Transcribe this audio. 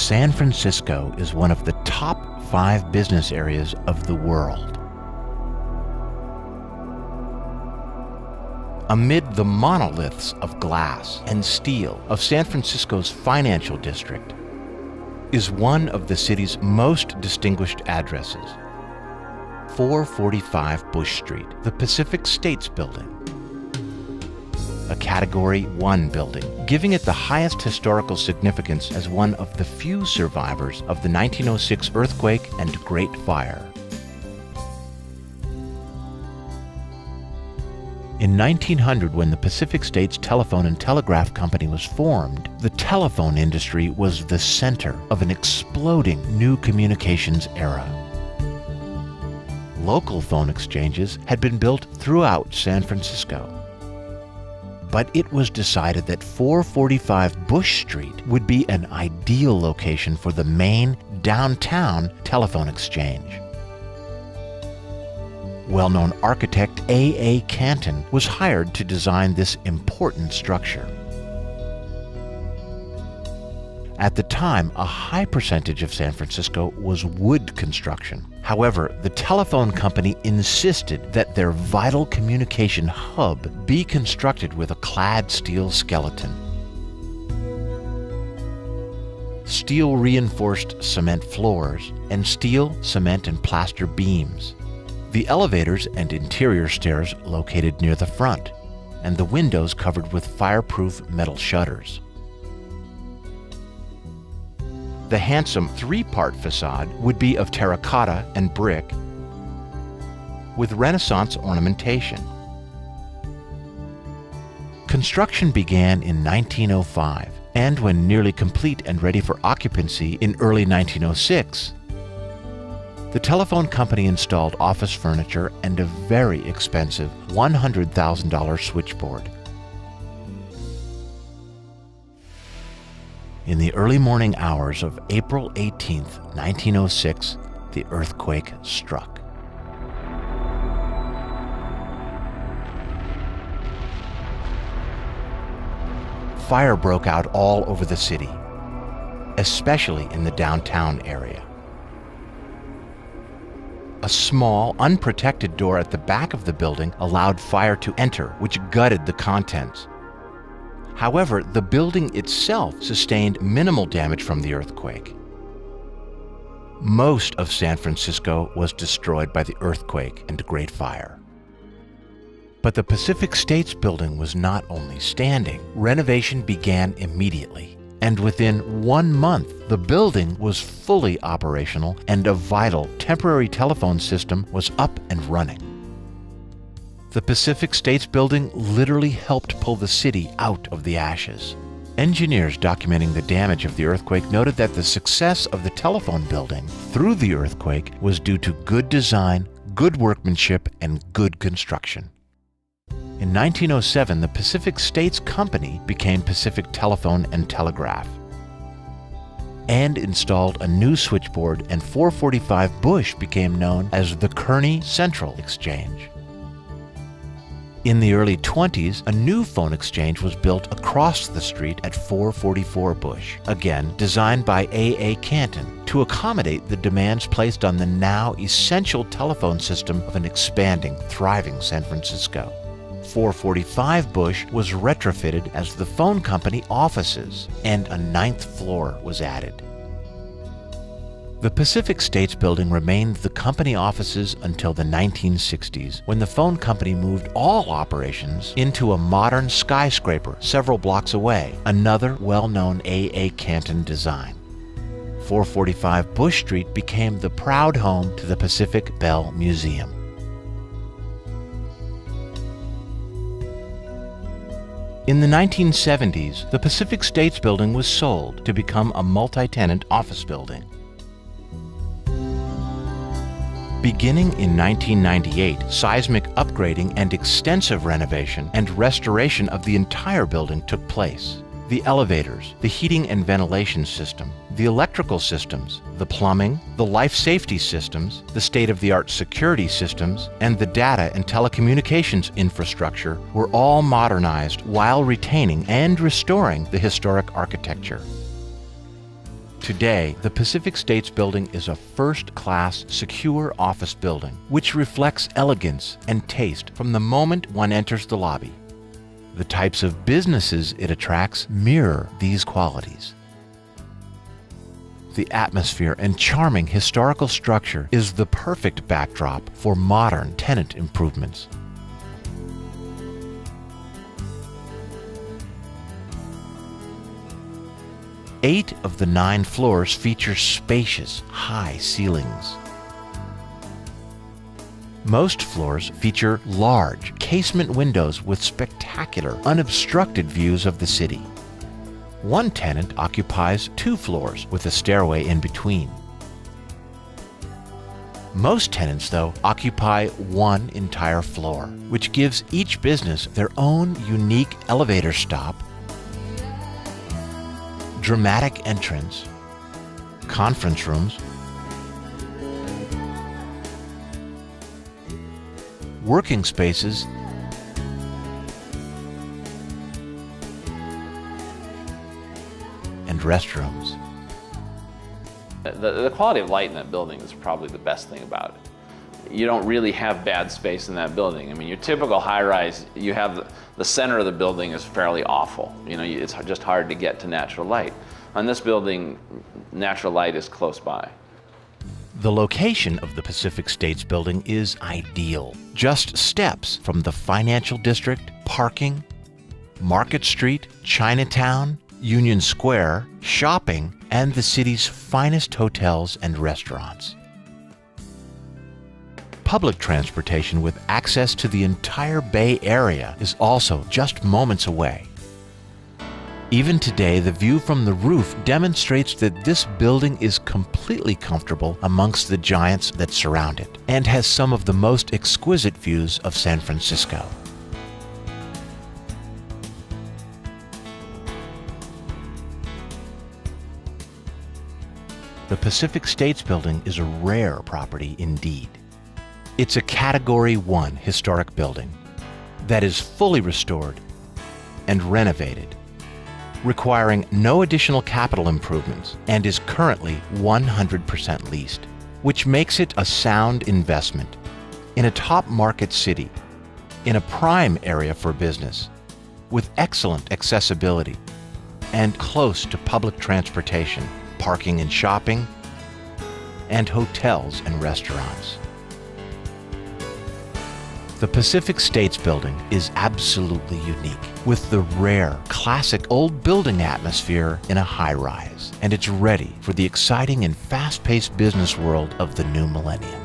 San Francisco is one of the top 5 business areas of the world. Amid the monoliths of glass and steel of San Francisco's financial district is one of the city's most distinguished addresses, 445 Bush Street, the Pacific States Building, a Category 1 building, giving it the highest historical significance as one of the few survivors of the 1906 earthquake and Great Fire. In 1900, when the Pacific States Telephone and Telegraph Company was formed, the telephone industry was the center of an exploding new communications era. Local phone exchanges had been built throughout San Francisco. But it was decided that 445 Bush Street would be an ideal location for the main downtown telephone exchange. Well-known architect A.A. Canton was hired to design this important structure. At the time, a high percentage of San Francisco was wood construction. However, the telephone company insisted that their vital communication hub be constructed with a clad steel skeleton. Steel-reinforced cement floors and steel, cement, and plaster beams. The elevators and interior stairs located near the front, and the windows covered with fireproof metal shutters. The handsome 3-part facade would be of terracotta and brick with Renaissance ornamentation. Construction began in 1905, and when nearly complete and ready for occupancy in early 1906, the telephone company installed office furniture and a very expensive $100,000 switchboard. In the early morning hours of April 18, 1906, the earthquake struck. Fire broke out all over the city, especially in the downtown area. A small, unprotected door at the back of the building allowed fire to enter, which gutted the contents. However, the building itself sustained minimal damage from the earthquake. Most of San Francisco was destroyed by the earthquake and Great Fire. But the Pacific States Building was not only standing. Renovation began immediately, and within 1 month, the building was fully operational and a vital temporary telephone system was up and running. The Pacific States Building literally helped pull the city out of the ashes. Engineers documenting the damage of the earthquake noted that the success of the telephone building through the earthquake was due to good design, good workmanship, and good construction. In 1907, the Pacific States Company became Pacific Telephone and Telegraph and installed a new switchboard, and 445 Bush became known as the Kearny Central Exchange. In the early 20s, a new phone exchange was built across the street at 444 Bush, again designed by A.A. Canton to accommodate the demands placed on the now essential telephone system of an expanding, thriving San Francisco. 445 Bush was retrofitted as the phone company offices, and a 9th floor was added. The Pacific States Building remained the company offices until the 1960s, when the phone company moved all operations into a modern skyscraper several blocks away, another well-known A.A. Canton design. 445 Bush Street became the proud home to the Pacific Bell Museum. In the 1970s, the Pacific States Building was sold to become a multi-tenant office building. Beginning in 1998, seismic upgrading and extensive renovation and restoration of the entire building took place. The elevators, the heating and ventilation system, the electrical systems, the plumbing, the life safety systems, the state-of-the-art security systems, and the data and telecommunications infrastructure were all modernized while retaining and restoring the historic architecture. Today, the Pacific States Building is a first-class, secure office building, which reflects elegance and taste from the moment one enters the lobby. The types of businesses it attracts mirror these qualities. The atmosphere and charming historical structure is the perfect backdrop for modern tenant improvements. Eight of the 9 floors feature spacious, high ceilings. Most floors feature large casement windows with spectacular, unobstructed views of the city. One tenant occupies 2 floors with a stairway in between. Most tenants, though, occupy one entire floor, which gives each business their own unique elevator stop, dramatic entrance, conference rooms, working spaces, and restrooms. The quality of light in that building is probably the best thing about it. You don't really have bad space in that building. I mean, your typical high-rise, you have the center of the building is fairly awful. You know, it's just hard to get to natural light. On this building, natural light is close by. The location of the Pacific States Building is ideal. Just steps from the financial district, parking, Market Street, Chinatown, Union Square, shopping, and the city's finest hotels and restaurants. Public transportation with access to the entire Bay Area is also just moments away. Even today, the view from the roof demonstrates that this building is completely comfortable amongst the giants that surround it and has some of the most exquisite views of San Francisco. The Pacific States Building is a rare property indeed. It's a Category 1 historic building that is fully restored and renovated, requiring no additional capital improvements, and is currently 100% leased, which makes it a sound investment in a top market city, in a prime area for business, with excellent accessibility and close to public transportation, parking and shopping, and hotels and restaurants. The Pacific States Building is absolutely unique, with the rare, classic old building atmosphere in a high-rise, and it's ready for the exciting and fast-paced business world of the new millennium.